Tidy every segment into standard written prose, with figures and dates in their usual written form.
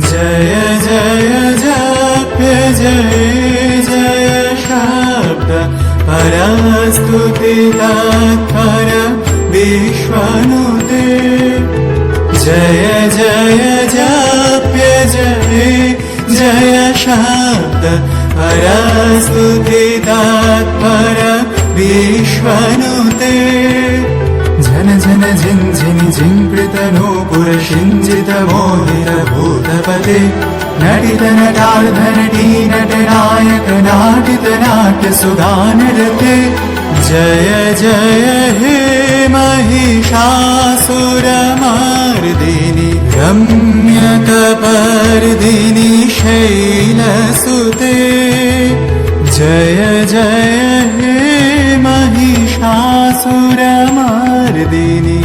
जय जय जप्य जय जय शब्द परस्तुति तत्पर विश्वनुते जय जय जप्य जय जय शब्द परस्तुति तत्पर विश्वनुते जन जन जिन जिन जिंकृत नूपुर शिंजित मोदित भूतपते नटित नटार्ध नटी नटनायक नाटित नाट्य सुगानरते जय जय हे महिषासुरमर्दिनि रम्यकपर्दिनि शैलसुते जय जय हे महिषासुरमर्दिनि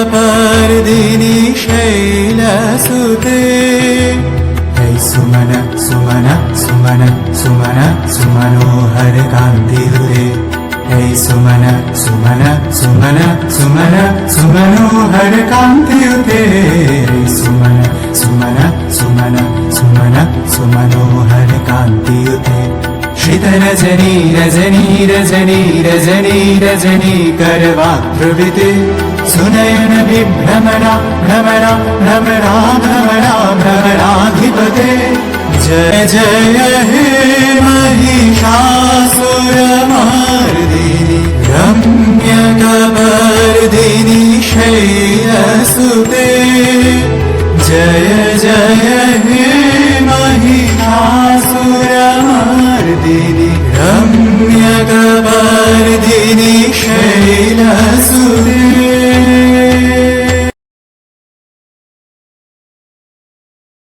रम्यकपर्दिनि शैलसुते हे सुमन सुमन सुमन सुमन सुमनोहर कान्तिरुते हे सुमन सुमन सुमन सुमन सुमनोहर कान्तिरुते हे सुमन सुमन सुमन सुमन सुमनोहर कान्तिरुते श्रित रजनी रजनी रजनी रजनी रजनी करवाकृते सुनयन विभ्रमणा भ्रमणा भ्रमणा भ्रमणा भ्रमणाधिपते जय जय हे महिषासुरमर्दिनि रम्यकपर्दिनि शैलसुते जय जय हे महिषासुरमर्दिनि